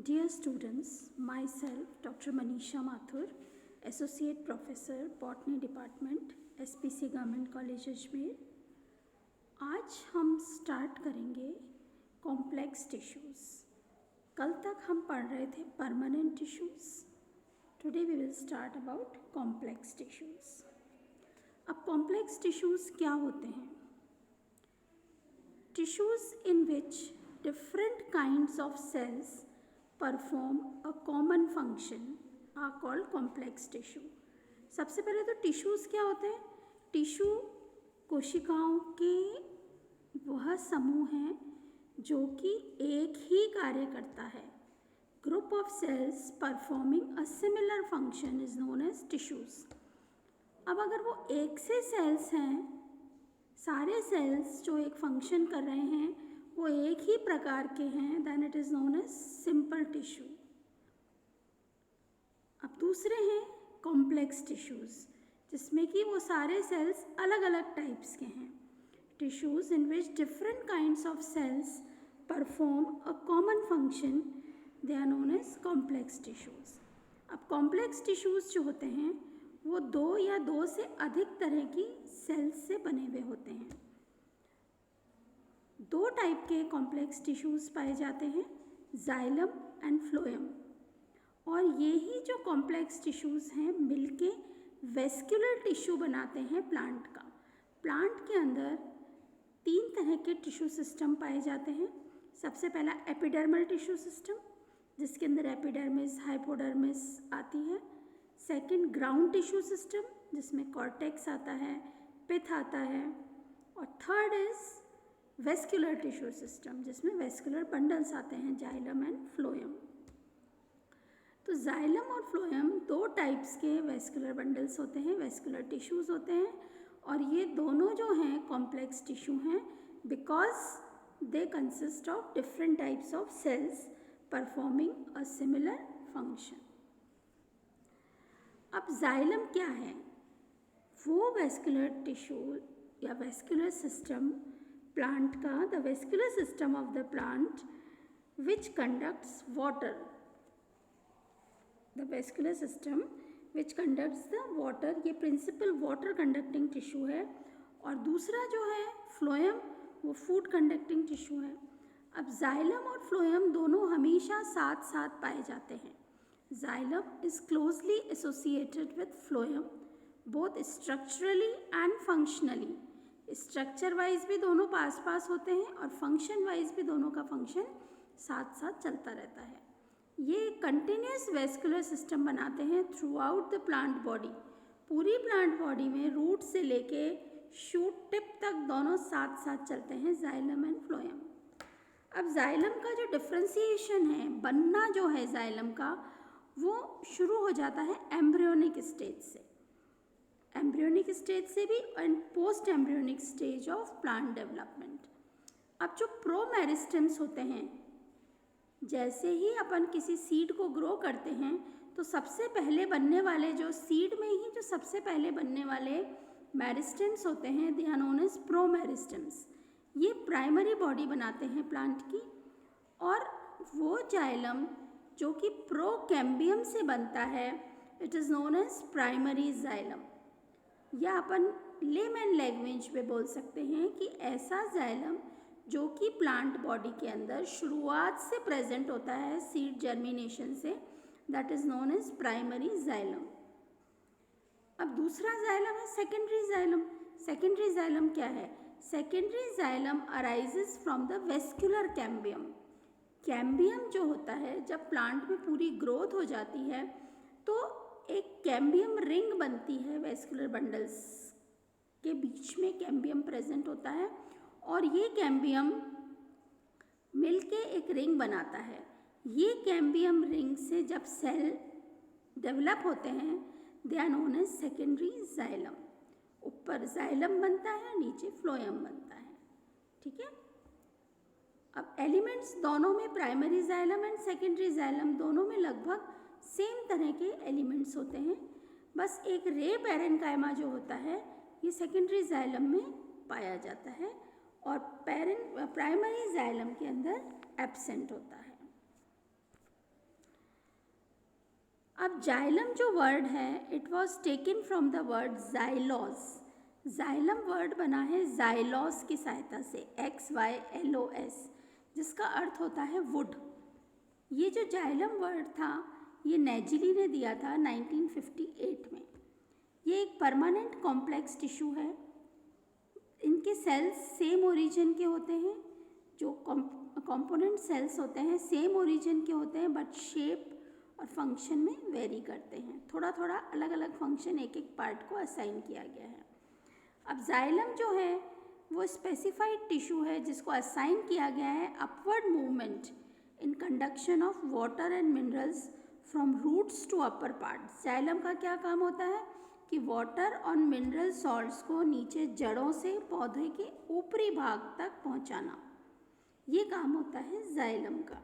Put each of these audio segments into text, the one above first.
Dear students, myself Dr. Manisha Mathur, Associate Professor, Botany Department, SPC Government College Ajmer. आज हम start करेंगे complex tissues. कल तक हम पढ़ रहे थे permanent tissues. Today we will start about complex tissues. अब कॉम्प्लेक्स टिश्यूज़ क्या होते हैं? Tissues in which different kinds of cells perform a common function are called complex tissue। सबसे पहले तो टिश्यूज़ क्या होते हैं? टिश्यू कोशिकाओं के वह समूह हैं जो कि एक ही कार्य करता है। Group of cells performing a similar function is known as tissues. अब अगर वो एक से सेल्स हैं, सारे सेल्स जो एक फंक्शन कर रहे हैं वो एक ही प्रकार के हैं, then it is known as simple tissue. अब दूसरे हैं कॉम्प्लेक्स टिश्यूज़, जिसमें कि वो सारे सेल्स अलग अलग टाइप्स के हैं। Tissues in which different kinds of cells perform a common function, they are known as complex tissues. अब कॉम्प्लेक्स टिश्यूज़ जो होते हैं वो दो या दो से अधिक तरह की सेल्स से बने हुए होते हैं। दो टाइप के कॉम्प्लेक्स टिश्यूज़ पाए जाते हैं, जाइलम एंड फ्लोएम। और ये ही जो कॉम्प्लेक्स टिश्यूज़ हैं मिलके वेस्कुलर टिश्यू बनाते हैं प्लांट का। प्लांट के अंदर तीन तरह के टिश्यू सिस्टम पाए जाते हैं। सबसे पहला एपिडर्मल टिश्यू सिस्टम, जिसके अंदर एपिडर्मिस, हाइपोडर्मिस आती है। सेकंड ग्राउंड टिश्यू सिस्टम, जिसमें कॉर्टेक्स आता है, पिथ आता है। और third is vascular tissue system, जिसमें वेस्कुलर बंडल्स आते हैं, जाइलम एंड फ्लोएम। तो जाइलम और फ्लोएम दो टाइप्स के वेस्कुलर बंडल्स होते हैं, वेस्कुलर टिश्यूज़ होते हैं। और ये दोनों जो हैं कॉम्प्लेक्स टिश्यू हैं because they consist of different types of cells performing a similar function. अब जाइलम क्या है? वो वेस्कुलर टिश्यू या वेस्कुलर सिस्टम प्लांट का, the vascular system of the plant which conducts water, the vascular system which conducts the water, ये principal water conducting tissue है। और दूसरा जो है फ्लोएम, वो फूड कंडक्टिंग टिश्यू है। अब जाइलम और फ्लोएम दोनों हमेशा साथ साथ पाए जाते हैं। Xylem is closely associated with phloem both structurally and functionally. Structure wise भी दोनों पास पास होते हैं और फंक्शन वाइज भी दोनों का फंक्शन साथ साथ चलता रहता है। ये कंटिन्यूस वेस्कुलर सिस्टम बनाते हैं through out the plant body. पूरी प्लांट बॉडी में रूट से लेके शूट टिप तक दोनों साथ साथ चलते हैं, जाइलम एंड फ्लोएम। अब जाइलम का जो डिफ्रेंसिएशन है, बनना जो है जाइलम का, वो शुरू हो जाता है एम्ब्रियोनिक स्टेज से। एम्ब्रियोनिक स्टेज से भी and post embryonic stage of plant development. अब जो प्रोमेरिस्टेम्स होते हैं, जैसे ही अपन किसी सीड को ग्रो करते हैं तो सबसे पहले बनने वाले, जो सीड में ही जो सबसे पहले बनने वाले मेरिस्टेम्स होते हैं, दे आर नोन एज प्रोमेरिस्टेम्स। ये प्राइमरी बॉडी बनाते हैं प्लांट की। और वो जाइलम जो कि प्रोकैम्बियम से बनता है, it is known as primary xylem. या अपन लेमन लैंग्वेज में बोल सकते हैं कि ऐसा जाइलम जो कि प्लांट बॉडी के अंदर शुरुआत से प्रेजेंट होता है, सीड जर्मिनेशन से, that is known as primary xylem. अब दूसरा जाइलम है सेकेंडरी जाइलम। सेकेंडरी जाइलम क्या है? Secondary xylem arises from the vascular cambium. Cambium जो होता है, जब प्लांट में पूरी ग्रोथ हो जाती है तो एक कैम्बियम रिंग बनती है, वेस्कुलर बंडल्स के बीच में कैम्बियम प्रेजेंट होता है और ये कैम्बियम मिलके एक रिंग बनाता है। ये कैम्बियम रिंग से जब सेल डेवलप होते हैं, they are known as secondary xylem. ऊपर जाइलम बनता है, नीचे फ्लोएम बनता है। ठीक है। अब एलिमेंट्स दोनों में, primary xylem and secondary xylem दोनों में लगभग सेम तरह के एलिमेंट्स होते हैं। बस एक रे पैरेन्काइमा जो होता है ये सेकेंडरी जाइलम में पाया जाता है और प्राइमरी जाइलम के अंदर एब्सेंट होता है। अब जाइलम जो वर्ड है it was taken from the word xylos. Xylem word बना है जाइलॉस की सहायता से, XYLOS, जिसका अर्थ होता है वुड। ये जो जाइलम वर्ड था ये नेजिली ने दिया था 1958 में। ये एक परमानेंट कॉम्प्लेक्स टिश्यू है। इनके सेल्स सेम ओरिजिन के होते हैं, जो कंपोनेंट सेल्स होते हैं सेम ओरिजिन के होते हैं, बट शेप और फंक्शन में वेरी करते हैं। थोड़ा थोड़ा अलग अलग फंक्शन एक एक पार्ट को असाइन किया गया है। अब जाइलम जो है वो स्पेसिफाइड टिश्यू है जिसको असाइन किया गया है upward movement in conduction of water and minerals from roots to upper part. Xylem का क्या काम होता है कि वाटर और मिनरल सॉल्ट्स को नीचे जड़ों से पौधे के ऊपरी भाग तक पहुंचाना, ये काम होता है जाइलम का।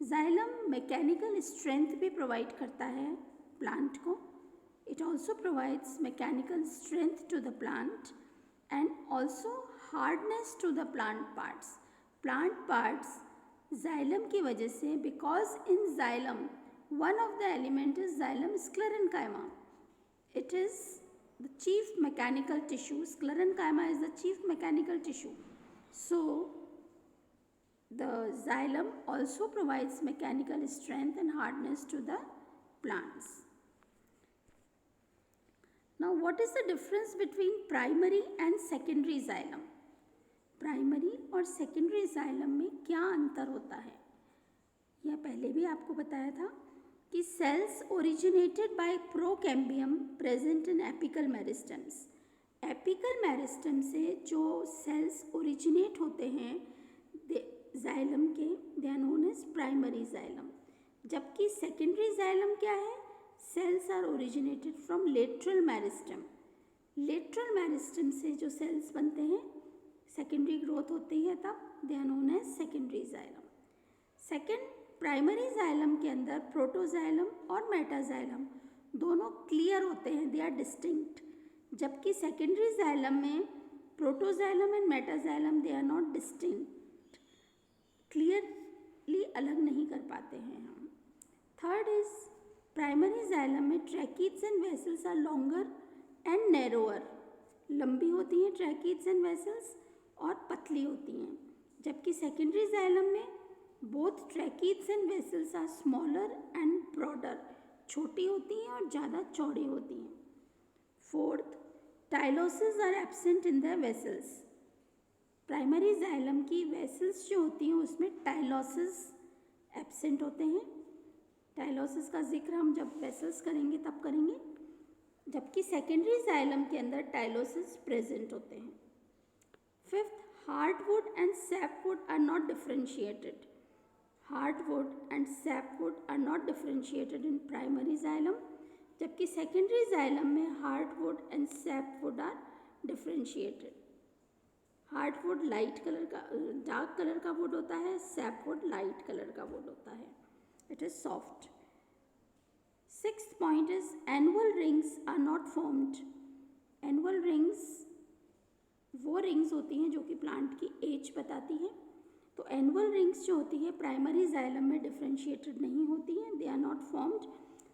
जाइलम मैकेनिकल स्ट्रेंथ भी प्रोवाइड करता है प्लांट को। It also provides mechanical strength to the plant and also hardness to the plant parts. Plant parts xylem की वजह से, because in xylem one of the element is xylem sclerenchyma. It is the chief mechanical tissue. Sclerenchyma is the chief mechanical tissue. So the xylem also provides mechanical strength and hardness to the plants. Now what is the difference between primary and secondary xylem? Primary और secondary xylem में क्या अंतर होता है? यह पहले भी आपको बताया था कि cells originated by procambium present in apical meristems. Apical meristem से जो सेल्स ओरिजिनेट होते हैं जाइलम के, they are known as primary xylem. जबकि सेकेंडरी जाइलम क्या है? Cells are originated from lateral meristem. Lateral meristem से जो सेल्स बनते हैं, सेकेंडरी ग्रोथ होती है तब, they are known as secondary xylem. Second primary xylem के अंदर प्रोटोजाइलम और मेटाजाइलम दोनों क्लियर होते हैं, दे आर डिस्टिंक्ट। जबकि सेकेंडरी जाइलम में protoxylem and metaxylem they are not distinct, clearly अलग नहीं कर पाते हैं हम। थर्ड इज प्राइमरी जाइलम में tracheids and vessels are longer and narrower. लंबी होती हैं ट्रैकीड्स एंड वेसल्स और पतली होती हैं। जबकि सेकेंडरी जाइलम में both tracheids and vessels are smaller and broader, छोटी होती हैं और ज़्यादा चौड़ी होती हैं। Fourth, tylosis are absent in the vessels. Primary xylem की वेसल्स जो होती हैं उसमें टाइलोसिस एब्सेंट होते हैं। टाइलोसिस का जिक्र हम जब वेसल्स करेंगे तब करेंगे। जबकि सेकेंडरी जाइलम के अंदर टाइलोसिस प्रेजेंट होते हैं। Fifth, hardwood and sapwood are not differentiated. Hardwood and sapwood are not differentiated in primary xylem, जबकि secondary xylem में hardwood and sapwood are differentiated. Hardwood light colour का, डार्क कलर का would होता है, sapwood light colour का would होता है, it is soft. Sixth point is annual rings are not formed. Annual rings वो रिंग्स होती हैं जो कि प्लांट की एज बताती है। तो एनुअल रिंग्स जो होती है प्राइमरी जाइलम में डिफरेंशिएटेड नहीं होती हैं, दे आर नॉट फॉर्म्ड,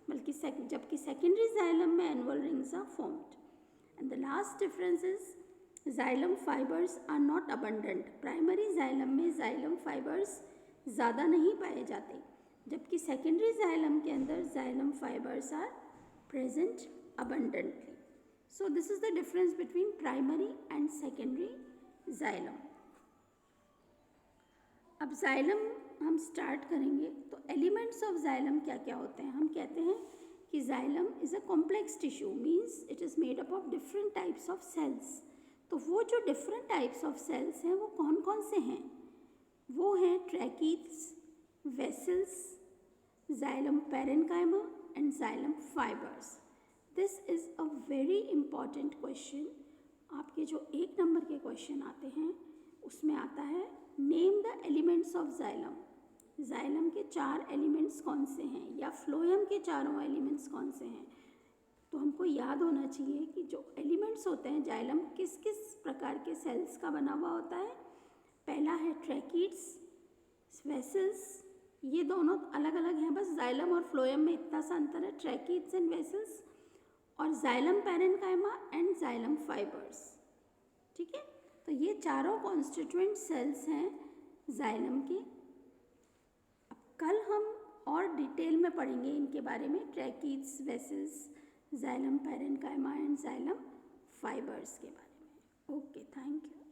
बल्कि जबकि सेकेंडरी जाइलम में annual rings are formed. And the last difference is xylem fibres are not abundant. Primary xylem में जाइलम फाइबर्स ज़्यादा नहीं पाए जाते, जबकि सेकेंडरी जाइलम के अंदर xylem fibres are present abundantly. So this is the difference between primary and secondary xylem. अब xylem हम स्टार्ट करेंगे तो एलिमेंट्स ऑफ जाइलम क्या क्या होते हैं? हम कहते हैं कि xylem is a complex tissue, means it is made up of different types of cells. तो वो जो डिफरेंट टाइप्स ऑफ सेल्स हैं वो कौन कौन से हैं? वो हैं tracheids, vessels, xylem parenchyma and xylem fibres. This is a very important question. आपके जो 1 नंबर के क्वेश्चन आते हैं उसमें आता है name the elements of xylem. Xylem के 4 एलिमेंट्स कौन से हैं, या फ्लोएम के चारों एलिमेंट्स कौन से हैं? तो हमको याद होना चाहिए कि जो एलिमेंट्स होते हैं जाइलम किस किस प्रकार के सेल्स का बना हुआ होता है। पहला है ट्रैकीड्स, वेसल्स, ये दोनों अलग अलग हैं, बस जाइलम और फ्लोएम में इतना सा अंतर है, ट्रैकीड्स एंड वेसल्स और xylem parenchyma and xylem fibres. ठीक है, तो ये चारों कॉन्स्टिट्यूएंट सेल्स हैं जाइलम के। अब कल हम और डिटेल में पढ़ेंगे इनके बारे में, tracheids, vessels, xylem parenchyma and xylem fibres के बारे में। Okay, thank you.